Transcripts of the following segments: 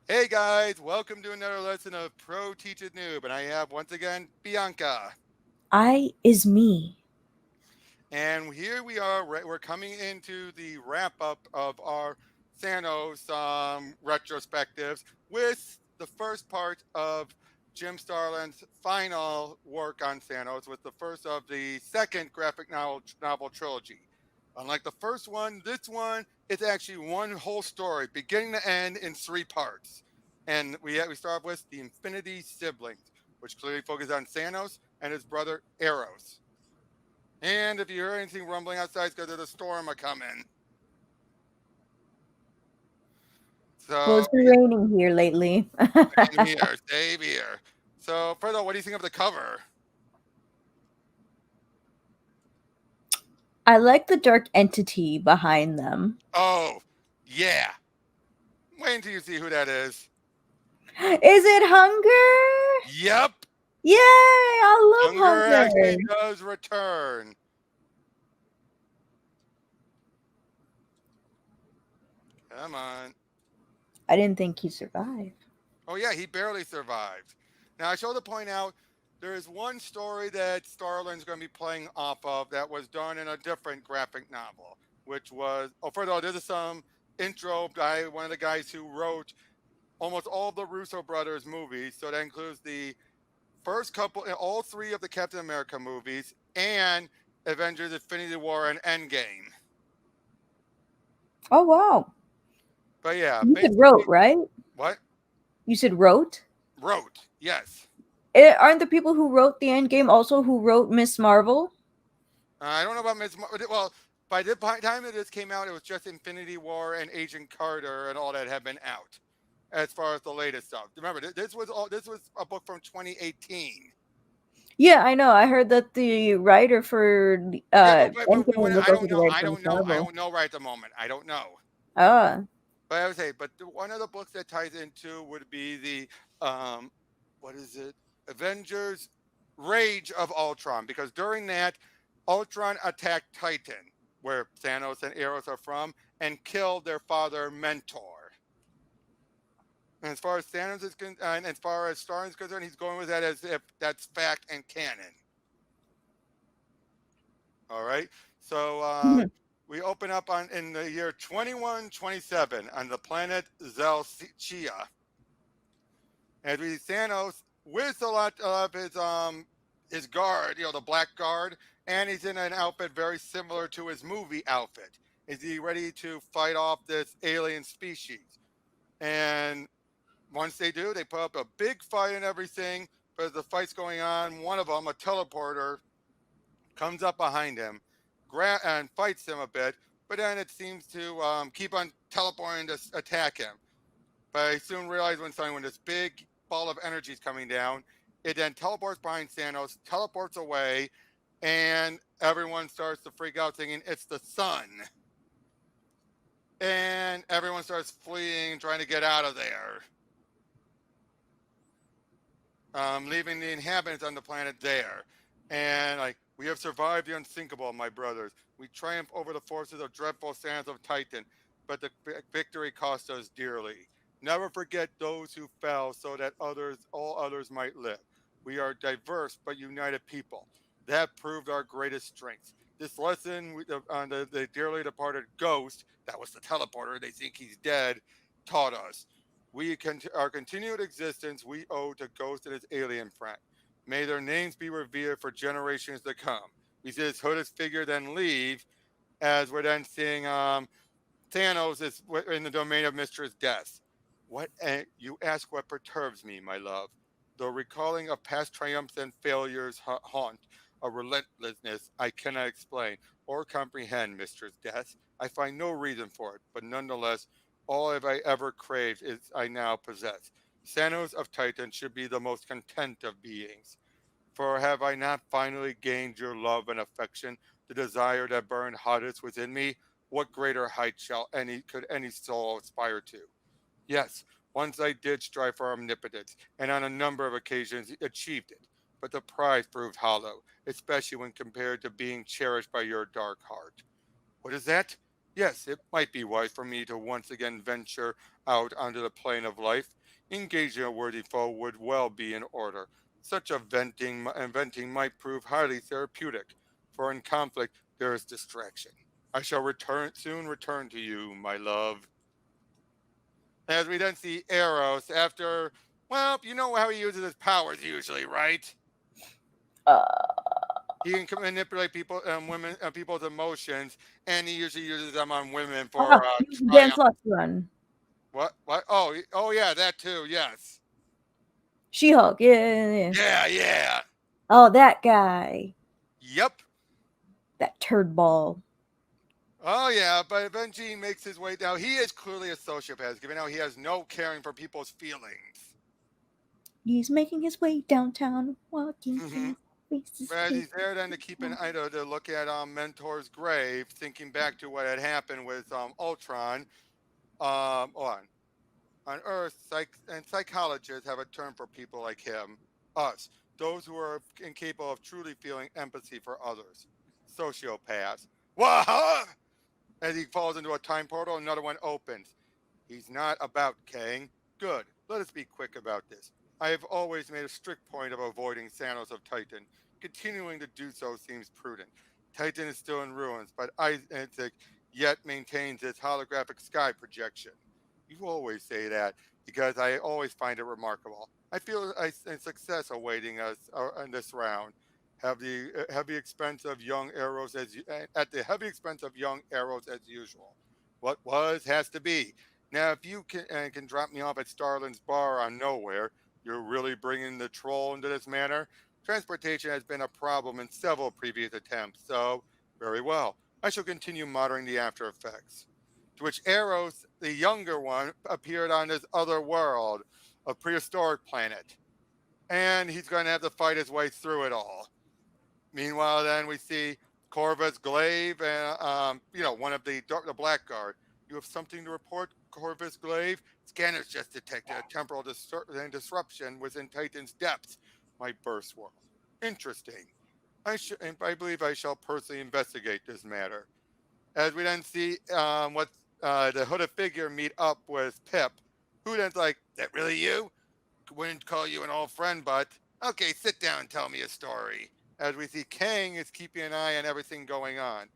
Hey guys, welcome to another lesson of Pro Teach It Noob, and I have once again Bianca. I is me. And here we are, we're coming into the wrap up of our Thanos retrospectives with the first part of Jim Starlin's final work on Thanos, with the first of the second graphic novel trilogy. Unlike the first one, this one is actually one whole story, beginning to end in three parts. And we start off with the Infinity Siblings, which clearly focuses on Thanos and his brother Eros. And if you hear anything rumbling outside, it's because there's a storm a coming. Well, So, it's been raining here lately. same here, same here. So, first of all, what do you think of the cover? I like the dark entity behind them. Oh, yeah. Wait until you see who that is. Is it Hunger? Yep, Yay! I love Hunger actually Hunger. does return. Come on. I didn't think he survived. Oh, yeah, he barely survived. Now, I show to point out there is one story that Starlin's going to be playing off of that was done in a different graphic novel, which was, oh, first of all, this is some intro by one of the guys who wrote almost all of the Russo brothers movies. So that includes the first couple, all three of the Captain America movies, and Avengers Infinity War and Endgame. Oh wow! But yeah, You said wrote, basically, right? what? You said wrote. Wrote, yes. Aren't the people who wrote the Endgame also who wrote Miss Marvel? I don't know about well, by the time that this came out, it was just Infinity War and Agent Carter and all that had been out. As far as the latest stuff, remember this was a book from 2018. Yeah, I know. I heard that the writer for Yeah, but Endgame was also the writer for Miss I Marvel. don't know right at the moment. I don't know. Ah, But I would say, one of the books that ties into would be the what is it? Avengers Rage of Ultron, because during that, Ultron attacked Titan, where Thanos and Eros are from, and killed their father Mentor. And as far as and as far as Starlin is concerned, he's going with that as if that's fact and canon. All right. So we open up on in the year 2127 on the planet Zelchia, as we see Thanos with a lot of his guard, the Black Guard, and he's in an outfit very similar to his movie outfit. Is he ready to fight off this alien species? And once they do, they put up a big fight and everything. But as the fight's going on, one of them, a teleporter, comes up behind him, and fights him a bit. But then it seems to keep on teleporting to attack him. But I soon realized when this big ball of energy is coming down, it then teleports behind Thanos, teleports away, and everyone starts to freak out, thinking it's the sun. And everyone starts fleeing, trying to get out of there, leaving the inhabitants on the planet there. And like, we have survived the unthinkable, my brothers. We triumph over the forces of dreadful sands of Titan, but the victory cost us dearly. Never forget those who fell so that all others might live. We are diverse but united people. That proved our greatest strength. This lesson on the dearly departed ghost, that was the teleporter, they think he's dead, taught us. Our continued existence we owe to Ghost and his alien friend. May their names be revered for generations to come. We see this hooded figure then leave, as we're then seeing Thanos is in the domain of Mistress Death. What you ask? What perturbs me, my love? The recalling of past triumphs and failures haunt a relentlessness I cannot explain or comprehend, Mistress Death. I find no reason for it, but nonetheless, all have I ever craved is I now possess. Thanos of Titan should be the most content of beings. For have I not finally gained your love and affection, the desire that burned hottest within me? What greater height could any soul aspire to? Yes, once I did strive for omnipotence, and on a number of occasions achieved it. But the prize proved hollow, especially when compared to being cherished by your dark heart. What is that? Yes, it might be wise for me to once again venture out onto the plane of life. Engaging a worthy foe would well be in order. Such a venting might prove highly therapeutic, for in conflict there is distraction. I shall soon return to you, my love. As we then see Eros after, well, you know how he uses his powers usually, right? Uh, He can manipulate people's emotions, and he usually uses them on women oh, for he was in Dance triumph. Lost Run. What? What? Oh, oh yeah, that too. Yes. She-Hulk, yeah, yeah, yeah. Yeah, yeah. Oh, that guy. Yep. That turd ball. Oh yeah, but eventually he makes his way down. He is clearly a sociopath, given how he has no caring for people's feelings. He's making his way downtown, walking Mhm. fast, faces But big. he's there then to keep an eye to look at Mentor's grave, thinking back to what had happened with Ultron. Hold on Earth, psychologists have a term for people like him, us, those who are incapable of truly feeling empathy for others, sociopaths. What? As he falls into a time portal, another one opens. He's not about Kang. Good. Let us be quick about this. I have always made a strict point of avoiding Thanos of Titan. Continuing to do so seems prudent. Titan is still in ruins, but Isaac yet maintains its holographic sky projection. You always say that because I always find it remarkable. I feel a success awaiting us in this round. Have the heavy expense of young arrows at the heavy expense of young arrows as usual. What was has to be. Now, if you can drop me off at Starlin's bar on nowhere, you're really bringing the troll into this manner. Transportation has been a problem in several previous attempts, so very well. I shall continue monitoring the after effects. To which Eros, the younger one, appeared on this other world, a prehistoric planet, and he's going to have to fight his way through it all. Meanwhile, then we see Corvus Glaive and one of the Blackguard. You have something to report, Corvus Glaive? Scanners just detected a temporal disruption within Titan's depths. My burst world. Interesting. I believe I shall personally investigate this matter. As we then see what the hooded figure meet up with Pip, who then's like, "That really you? Wouldn't call you an old friend, but okay, sit down and tell me a story." As we see Kang is keeping an eye on everything going on.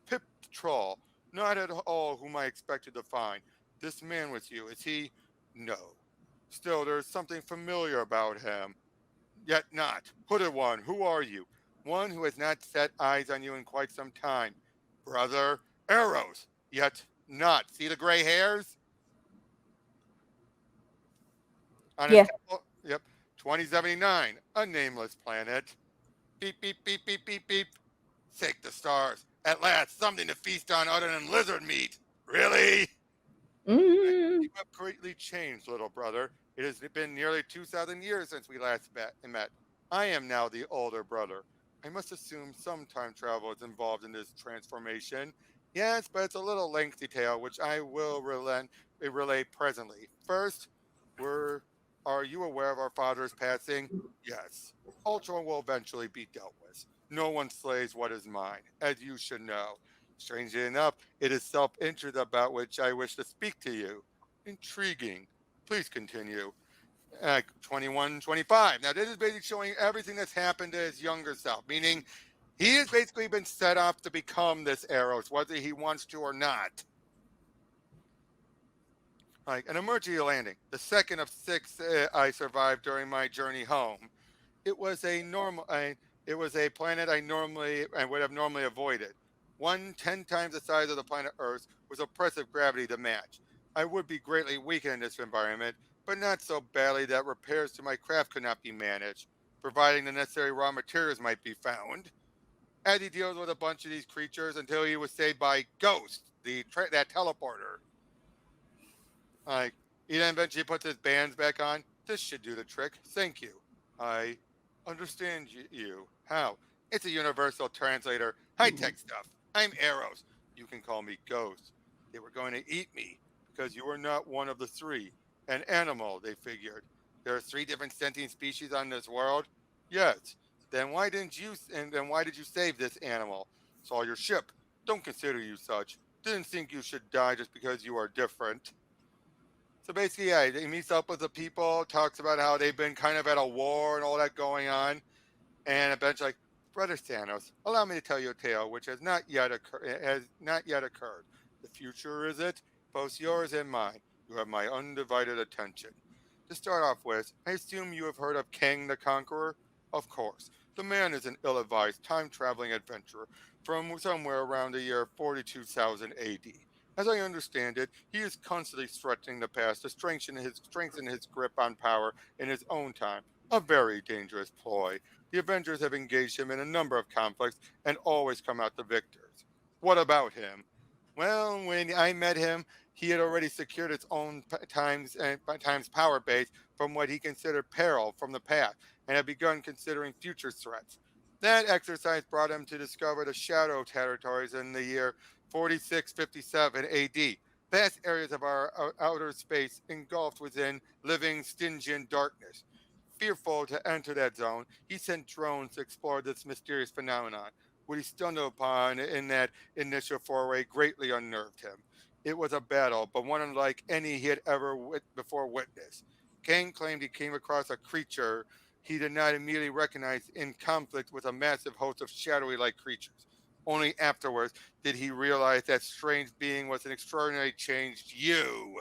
Pip the troll, not at all whom I expected to find. This man with you, is he? No. Still, there's something familiar about him. Yet not. Hooded one, who are you? One who has not set eyes on you in quite some time. Brother Eros, yet not. See the gray hairs? On a Yeah. temple, yep, 2079, a nameless planet. Beep, beep, beep, beep, beep, beep. Sake the stars. At last, something to feast on other than lizard meat. Really? Mm. You have greatly changed, little brother. It has been nearly 2,000 years since we last met. I am now the older brother. I must assume some time travel is involved in this transformation. Yes, but it's a little lengthy tale, which I will relay presently. First, were are you aware of our father's passing? Yes. Ultron will eventually be dealt with. No one slays what is mine, as you should know. Strangely enough, it is self interest about which I wish to speak to you. Intriguing. Please continue. 21, 25. Now, this is basically showing everything that's happened to his younger self, meaning he has basically been set up to become this Eros, whether he wants to or not. Like an emergency landing, the second of six I survived during my journey home. It was a normal. It was a planet I would have normally avoided. 10 times the size of the planet Earth with oppressive gravity to match. I would be greatly weakened in this environment, but not so badly that repairs to my craft could not be managed, providing the necessary raw materials might be found. As he deals with a bunch of these creatures until he was saved by Ghost, that teleporter. Like, he then eventually puts his bands back on. This should do the trick. Thank you. I understand you. How? It's a universal translator. High tech stuff. I'm Eros. You can call me Ghost. They were going to eat me because you were not one of the three. An animal, they figured. There are three different sentient species on this world? Yes. Then why did you save this animal? Saw your ship. Don't consider you such. Didn't think you should die just because you are different. So basically, yeah, he meets up with the people, talks about how they've been kind of at a war and all that going on, and eventually, like, Brother Thanos, allow me to tell you a tale which has not yet occurred. The future is it, both yours and mine. You have my undivided attention. To start off with, I assume you have heard of Kang the Conqueror? Of course. The man is an ill advised time traveling adventurer from somewhere around the year 42,000 AD. As I understand it, he is constantly threatening the past to strengthen his grip on power in his own time. A very dangerous ploy. The Avengers have engaged him in a number of conflicts and always come out the victors. What about him? Well, when I met him, he had already secured its own times power base from what he considered peril from the past and had begun considering future threats. That exercise brought him to discover the shadow territories in the year 4657 AD, vast areas of our outer space engulfed within living Stygian darkness. Fearful to enter that zone, he sent drones to explore this mysterious phenomenon. What he stumbled upon in that initial foray greatly unnerved him. It was a battle, but one unlike any he had ever before witnessed. Kane claimed he came across a creature he did not immediately recognize in conflict with a massive host of shadowy like creatures. Only afterwards did he realize that strange being was an extraordinarily changed you.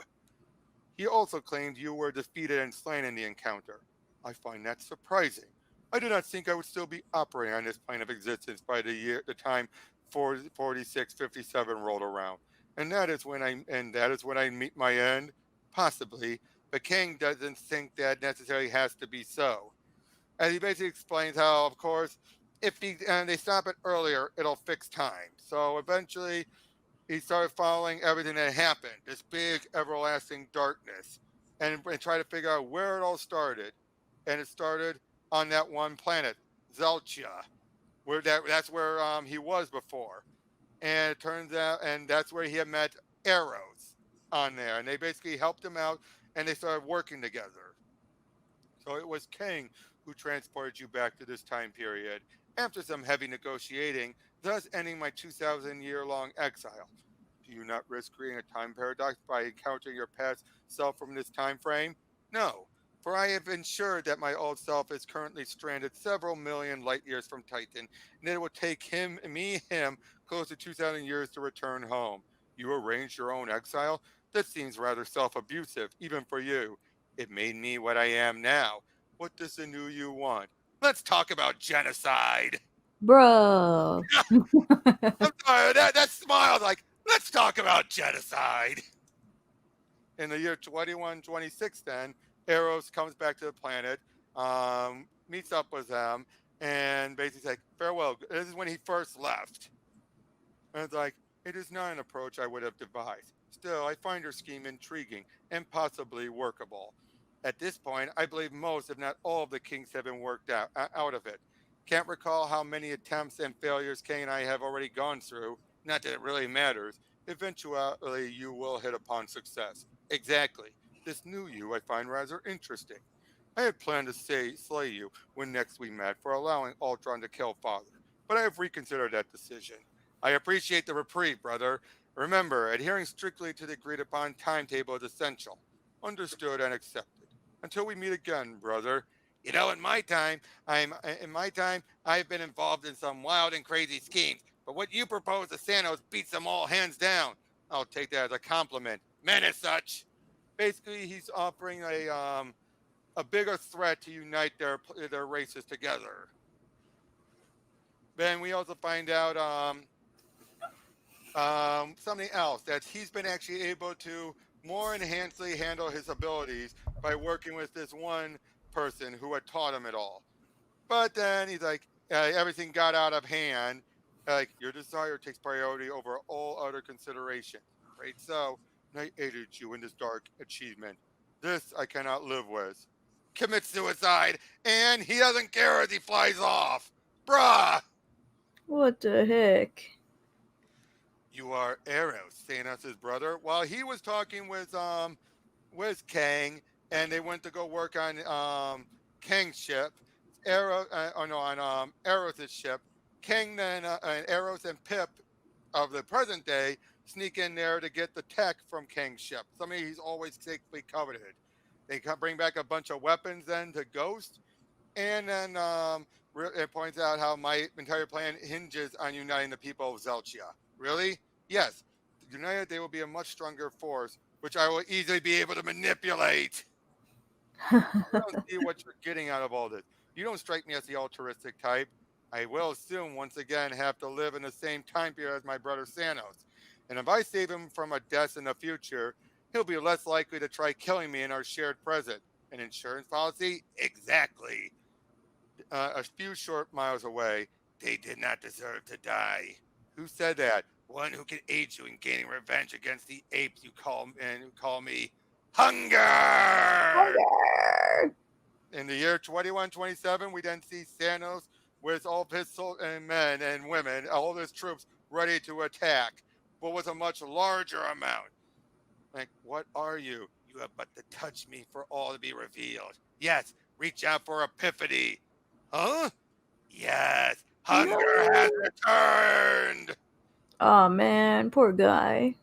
He also claimed you were defeated and slain in the encounter. I find that surprising. I do not think I would still be operating on this plane of existence by the time 4657 rolled around. And that is when I meet my end? Possibly, but King doesn't think that necessarily has to be so. And he basically explains how, of course, if they stop it earlier, it'll fix time. So eventually, he started following everything that happened, this big everlasting darkness, and try to figure out where it all started. And it started on that one planet, Zelchia, that's where he was before. And it turns out, and that's where he had met Eros on there, and they basically helped him out, and they started working together. So it was Kang who transported you back to this time period after some heavy negotiating, thus ending my 2,000-year long exile. Do you not risk creating a time paradox by encountering your past self from this time frame? No, for I have ensured that my old self is currently stranded several million light years from Titan, and it will take him, close to 2,000 years to return home. You arranged your own exile? That seems rather self abusive, even for you. It made me what I am now. What does the new you want? Let's talk about genocide. Bro. I'm sorry, that smile like, let's talk about genocide. In the year 2126, then, Eros comes back to the planet, meets up with them, and basically like, farewell. This is when he first left. And it's like, it is not an approach I would have devised. Still, I find your scheme intriguing and possibly workable. At this point, I believe most, if not all, of the kinks have been worked out of it. Can't recall how many attempts and failures Kane and I have already gone through. Not that it really matters. Eventually, you will hit upon success. Exactly. This new you I find rather interesting. I had planned to slay you when next we met for allowing Ultron to kill Father, but I have reconsidered that decision. I appreciate the reprieve, brother. Remember, adhering strictly to the agreed upon timetable is essential. Understood and accepted. Until we meet again, brother. You know, in my time, I've been involved in some wild and crazy schemes. But what you propose to Thanos beats them all hands down. I'll take that as a compliment. Men as such. Basically, he's offering a bigger threat to unite their races together. Then we also find out something else that he's been actually able to more enhancedly handle his abilities by working with this one person who had taught him it all. But then he's like, everything got out of hand. Like, your desire takes priority over all other considerations. Right? So, I aided you in this dark achievement. This I cannot live with. Commit suicide, and he doesn't care as he flies off. Bruh! What the heck? You are Eros, Thanos' brother. While he was talking with Kang, and they went to go work on Kang's ship, on Eros' ship. Kang then and Eros and Pip of the present day sneak in there to get the tech from Kang's ship. Something he's always secretly coveted. They bring back a bunch of weapons then to Ghost, and then it points out how my entire plan hinges on uniting the people of Zelchia. Really? Yes. United, they will be a much stronger force, which I will easily be able to manipulate. I don't see what you're getting out of all this. You don't strike me as the altruistic type. I will soon, once again, have to live in the same time period as my brother Thanos. And if I save him from a death in the future, he'll be less likely to try killing me in our shared present. An insurance policy? Exactly. A few short miles away, they did not deserve to die. Who said that? One who can aid you in gaining revenge against the apes you call and who call me Hunger. In the year 2127, we then see Thanos with all of his and men and women, all of his troops ready to attack, but with a much larger amount. Like, what are you? You have but to touch me for all to be revealed. Yes, reach out for epiphany. Huh? Yes, hunger has No. returned. Oh man, poor guy.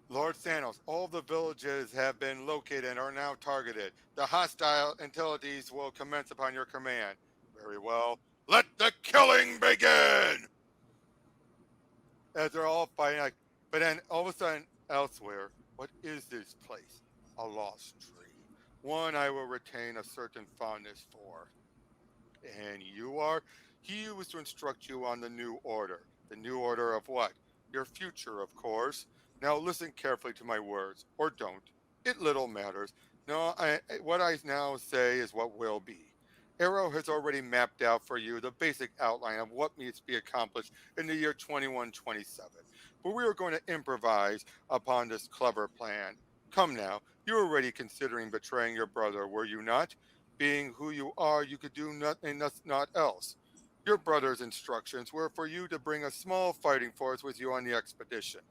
Lord Thanos, all the villages have been located and are now targeted. The hostile entities will commence upon your command. Very well. Let the killing begin! As they're all fighting, like, but then all of a sudden, elsewhere, what is this place? A lost dream. One I will retain a certain fondness for. And you are? He was to instruct you on the new order. The new order of what? Your future, of course. Now listen carefully to my words, or don't. It little matters. No, what I now say is what will be. Arrow has already mapped out for you the basic outline of what needs to be accomplished in the year 2127. But we are going to improvise upon this clever plan. Come now, you were already considering betraying your brother, were you not? Being who you are, you could do nothing, not else. Your brother's instructions were for you to bring a small fighting force with you on the expedition.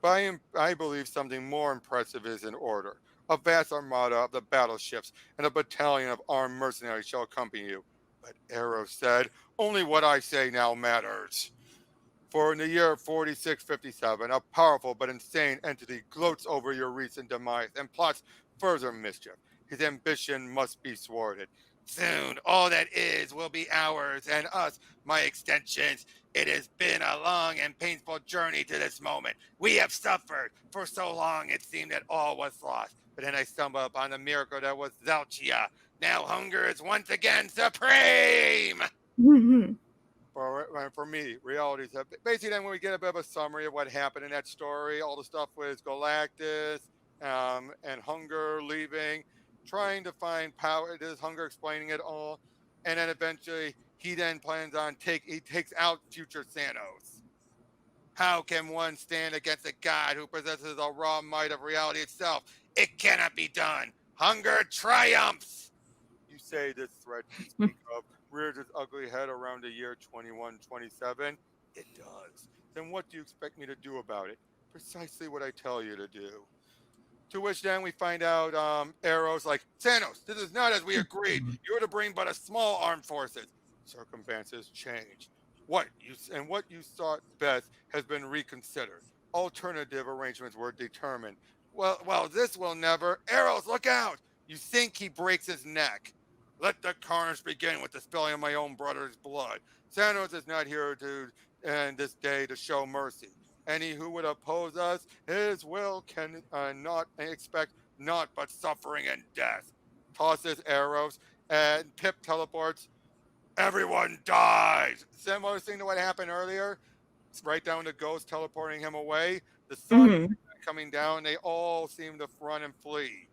But I believe something more impressive is in order. A vast armada of the battleships and a battalion of armed mercenaries shall accompany you. But Eros said, only what I say now matters. For in the year 4657, a powerful but insane entity gloats over your recent demise and plots further mischief. His ambition must be thwarted. Soon, all that is will be ours and us, my extensions. It has been a long and painful journey to this moment. We have suffered. For so long, it seemed that all was lost. But then I stumbled upon the miracle that was Zelchia. Now hunger is once again supreme. For me, realities have basically then when we get a bit of a summary of what happened in that story, all the stuff with Galactus and Hunger leaving, trying to find power. It is Hunger explaining it all, and then eventually he then plans on he takes out future Thanos. How can one stand against a god who possesses the raw might of reality itself? It cannot be done. Hunger triumphs. You say this threat you speak of rears its ugly head around the year 2127? It does. Then what do you expect me to do about it? Precisely what I tell you to do. To which then we find out Eros like, Thanos, this is not as we agreed. You are to bring but a small armed forces. Circumstances change. What you thought best has been reconsidered. Alternative arrangements were determined. Well, this will never. Eros, look out! You think he breaks his neck. Let the carnage begin with the spilling of my own brother's blood. Thanos is not here to and this day to show mercy. Any who would oppose us, his will can not expect naught but suffering and death. Tosses arrows, and Pip teleports. Everyone dies. Similar thing to what happened earlier. It's right down to Ghost teleporting him away. The sun coming down. They all seem to run and flee.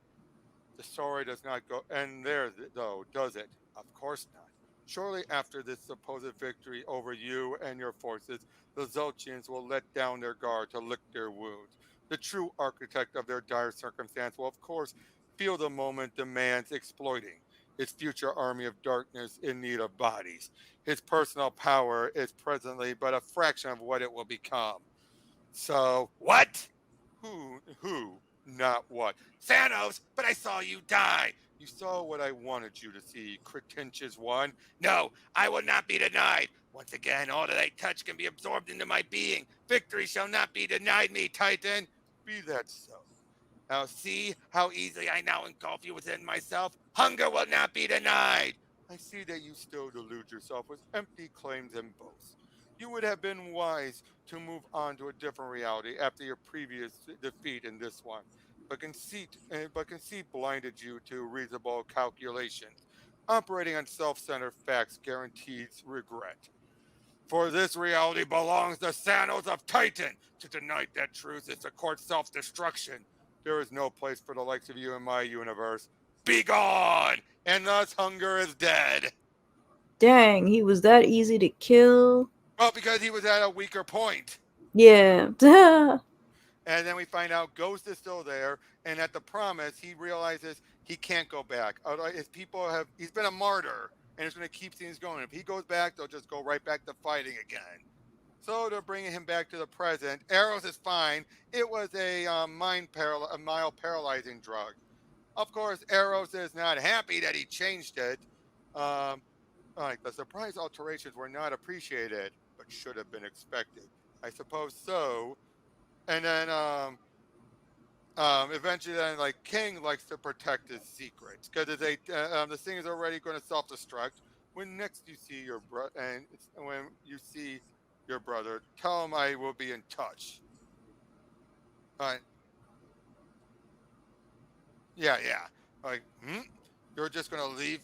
The story does not go end there, though, does it? Of course not. Shortly after this supposed victory over you and your forces, the Zelchians will let down their guard to lick their wounds. The true architect of their dire circumstance will, of course, feel the moment demands exploiting. His future army of darkness in need of bodies. His personal power is presently but a fraction of what it will become. So, what? Who? Not what? Thanos, but I saw you die. You saw what I wanted you to see, pretentious one. No, I will not be denied. Once again, all that I touch can be absorbed into my being. Victory shall not be denied me, Titan. Be that so. Now see how easily I now engulf you within myself. Hunger will not be denied. I see that you still delude yourself with empty claims and boasts. You would have been wise to move on to a different reality after your previous defeat in this one. But conceit blinded you to reasonable calculations. Operating on self-centered facts guarantees regret. For this reality belongs to Thanos of Titan. To deny that truth is to court self destruction. There is no place for the likes of you in my universe. Be gone! And thus hunger is dead. Dang, he was that easy to kill. Well, because he was at a weaker point. Yeah. And then we find out Ghost is still there, and at the promise, he realizes he can't go back. His people have, he's been a martyr, and he's going to keep things going. If he goes back, they'll just go right back to fighting again. So they're bringing him back to the present. Eros is fine. It was a mild paralyzing drug. Of course, Eros is not happy that he changed it. Um, like the surprise alterations were not appreciated, but should have been expected. I suppose so. And then eventually, then like King likes to protect his secrets because this thing is already going to self-destruct. When next you see your brother, and when you see your brother, tell him I will be in touch. Uh, yeah, yeah. Like, you're just going to leave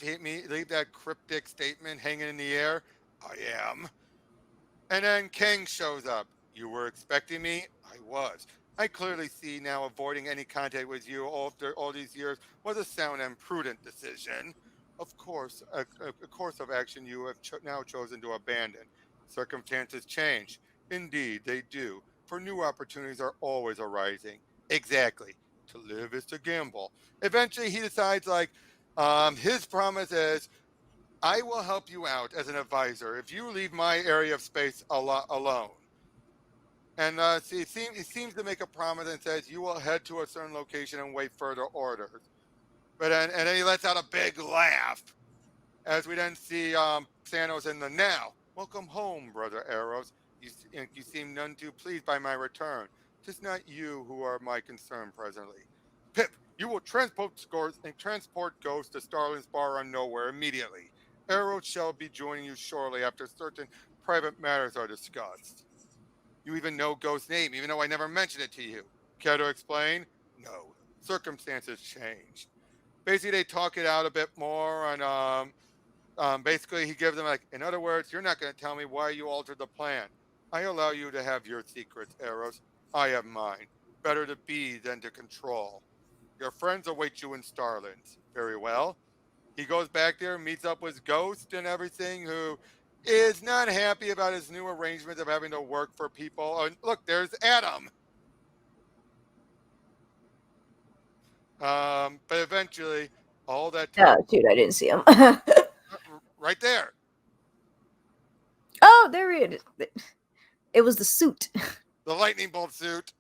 that cryptic statement hanging in the air. I am. And then King shows up. You were expecting me? I was. I clearly see now avoiding any contact with you after all these years was a sound and prudent decision. Of course, a course of action you have now chosen to abandon. Circumstances change. Indeed, they do. For new opportunities are always arising. Exactly. To live is to gamble. Eventually, he decides, his promise is I will help you out as an advisor if you leave my area of space alone. And he seems to make a promise and says you will head to a certain location and wait further orders. And then he lets out a big laugh as we then see Thanos in the now. Welcome home, Brother Eros. You seem none too pleased by my return. 'Tis not you who are my concern presently. Pip, you will transport Ghost to Starlin's bar on Nowhere immediately. Eros shall be joining you shortly after certain private matters are discussed. You even know Ghost's name, even though I never mentioned it to you. Care to explain? No. Circumstances change. Basically, they talk it out a bit more, and basically, he gives them in other words, you're not going to tell me why you altered the plan. I allow you to have your secrets, Eros. I have mine. Better to be than to control. Your friends await you in Starlands. Very well. He goes back there, meets up with Ghost and everything, who is not happy about his new arrangement of having to work for people. And look, there's Adam. But eventually, all that Oh, time, dude, I didn't see him. right there, Oh, there it is. It was the suit. the lightning bolt suit.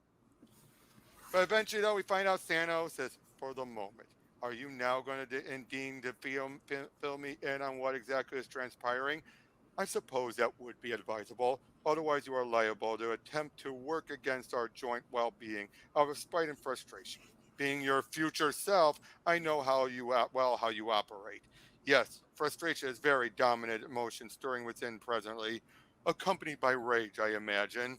But eventually, though, we find out Thanos says, for the moment, are you now going to deem to fill me in on what exactly is transpiring? I suppose that would be advisable. Otherwise, you are liable to attempt to work against our joint well being out of spite and frustration. Being your future self, I know how you operate. Yes, frustration is very dominant emotion stirring within presently, accompanied by rage, I imagine.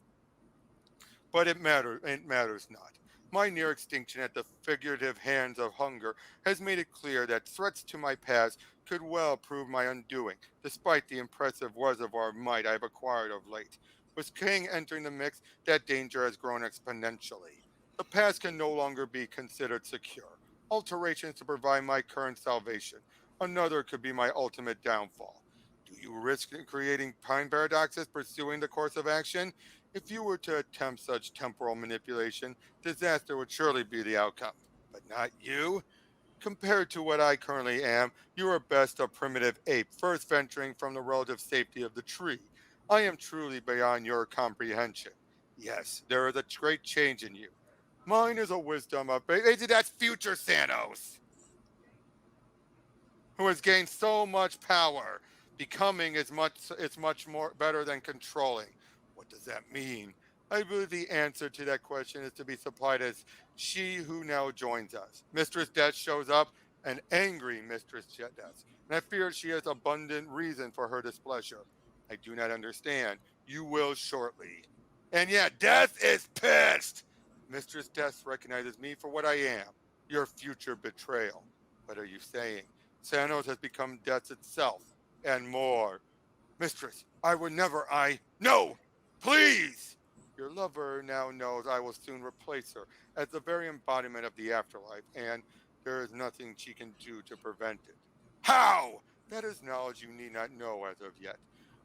But it matters not. My near extinction at the figurative hands of hunger has made it clear that threats to my past could well prove my undoing, despite the impressive reservoir of might I have acquired of late. With King entering the mix, that danger has grown exponentially. The past can no longer be considered secure. Alterations to provide my current salvation. Another could be my ultimate downfall. Do you risk creating time paradoxes pursuing the course of action? If you were to attempt such temporal manipulation, disaster would surely be the outcome. But not you. Compared to what I currently am, you are best a primitive ape, first venturing from the relative safety of the tree. I am truly beyond your comprehension. Yes, there is a great change in you. Mine is a wisdom of that's future Thanos, who has gained so much power. Becoming is much more better than controlling. What does that mean? I believe the answer to that question is to be supplied as she who now joins us. Mistress Death shows up, an angry Mistress Death, and I fear she has abundant reason for her displeasure. I do not understand. You will shortly. And yet, Death is pissed. Mistress Death recognizes me for what I am, your future betrayal. What are you saying? Thanos has become Death itself and more. Mistress, I would never, No! Please! Your lover now knows I will soon replace her as the very embodiment of the afterlife, and there is nothing she can do to prevent it. How? That is knowledge you need not know as of yet.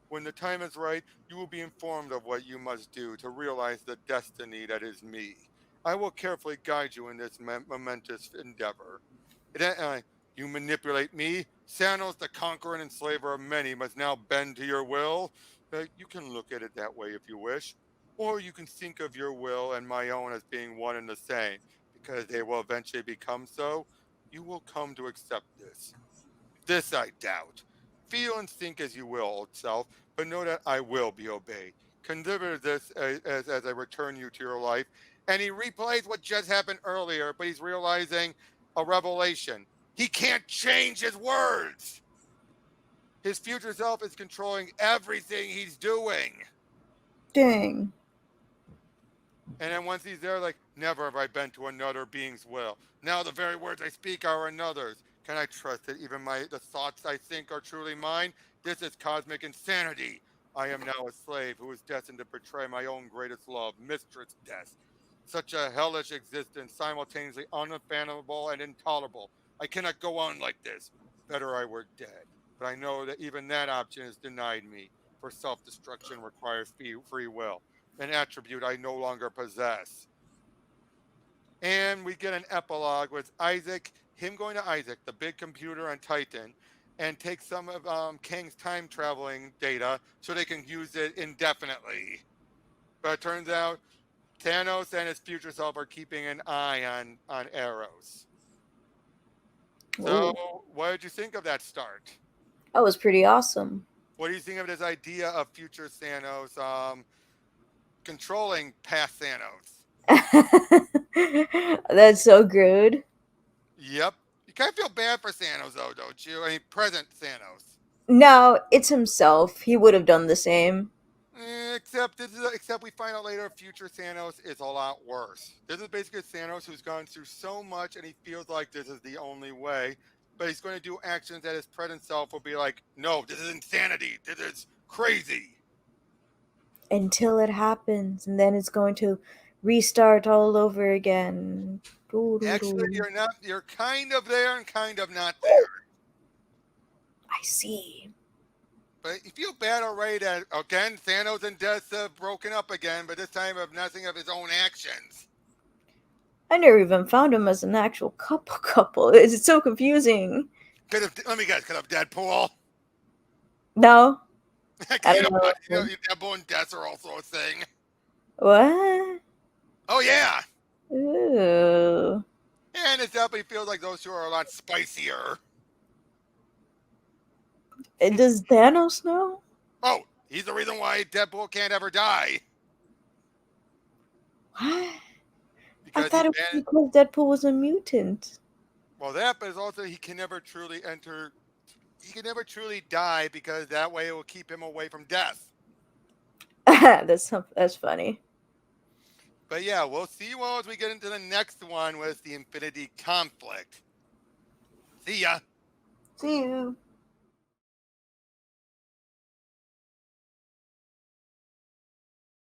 When the time is right, you will be informed of what you must do to realize the destiny that is me. I will carefully guide you in this momentous endeavor. You manipulate me. Thanos, the conqueror and enslaver of many, must now bend to your will. You can look at it that way if you wish. Or you can think of your will and my own as being one and the same, because they will eventually become so. You will come to accept this. This I doubt. Feel and think as you will, old self, but know that I will be obeyed. Consider this as I return you to your life. And he replays what just happened earlier, but he's realizing a revelation. He can't change his words. His future self is controlling everything he's doing. Dang. And then once he's there, like, never have I been to another being's will. Now the very words I speak are another's. Can I trust that even the thoughts I think are truly mine? This is cosmic insanity. I am now a slave who is destined to betray my own greatest love, Mistress Death. Such a hellish existence, simultaneously unfathomable and intolerable. I cannot go on like this. Better I were dead. But I know that even that option is denied me, for self destruction requires free will, an attribute I no longer possess. And we get an epilogue with him going to Isaac, the big computer on Titan, and take some of Kang's time traveling data so they can use it indefinitely. But it turns out Thanos and his future self are keeping an eye on Eros. So, Ooh, what did you think of that start? that was pretty awesome. What do you think of this idea of future Thanos controlling past Thanos? That's so good. Yep. You kind of feel bad for Thanos, though, don't you? I mean, present Thanos. No, it's himself. He would have done the same. Except we find out later, future Thanos is a lot worse. This is basically Thanos who's gone through so much, and he feels like this is the only way. But he's going to do actions that his present self will be like, "No, this is insanity. This is crazy." Until it happens, and then it's going to restart all over again. Actually, Doo-doo-doo. you're not. You're kind of there and kind of not there. I see. But you feel bad already that again Thanos and Death have broken up again, but this time of nothing of his own actions. I never even found him as an actual couple. It's so confusing. Let me guess. Could have Deadpool. No, I you don't know, know. Deadpool and Death are also a thing. What? Oh yeah, Ooh. and it definitely feels like those two are a lot spicier. Does Thanos know? Oh, he's the reason why Deadpool can't ever die What? I because he thought it was banned. because Deadpool was a mutant. Well, that, but it's also he can never truly enter. He can never truly die because that way it will keep him away from death. That's funny. But yeah, we'll see you all as we get into the next one with the Infinity Conflict. See ya. See you.